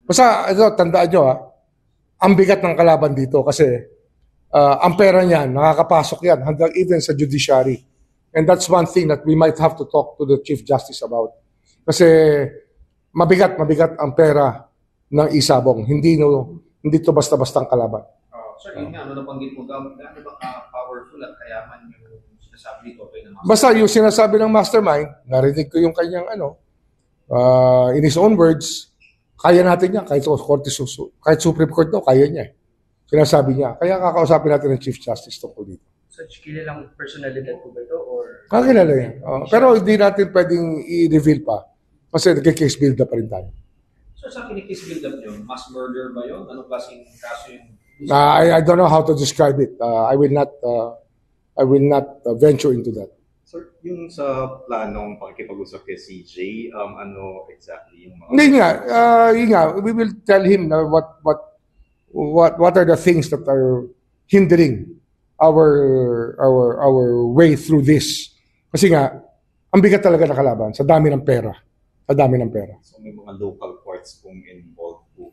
Basta, ito, tandaan nyo ang bigat ng kalaban dito kasi ang pera niyan, nakakapasok yan hanggang even sa judiciary. And that's one thing that we might have to talk to the Chief Justice about. Kasi mabigat ang pera ng isabong. Hindi to basta-bastang kalaban. Sir, yun nga, nabanggit mo, gaano ba powerful at kayaman yung sinasabi dito? Basta yung sinasabi ng mastermind, narinig ko yung kanyang in his own words, kaya natin yan, kahit Supreme Court daw, kaya niya. Sinasabi niya. Kaya kakausapin natin ng Chief Justice tungkol dito. Such kilalang personalidad po ba ito? Or... Kakilala yan. Pero hindi natin pwedeng i-reveal pa. Kasi nagka-case build up pa rin tayo. So sa kinikis build up yun, mass murder ba yun? Anong klaseng kaso yun? I don't know how to describe it. I will not venture into that. Sir, yung sa planong pakikipag-usap kay CJ, ano exactly yung mga... Hindi nga, we will tell him na what are the things that are hindering our way through this. Kasi nga, ang bigat talaga na kalaban sa dami ng pera. So may mga local courts pong involved po.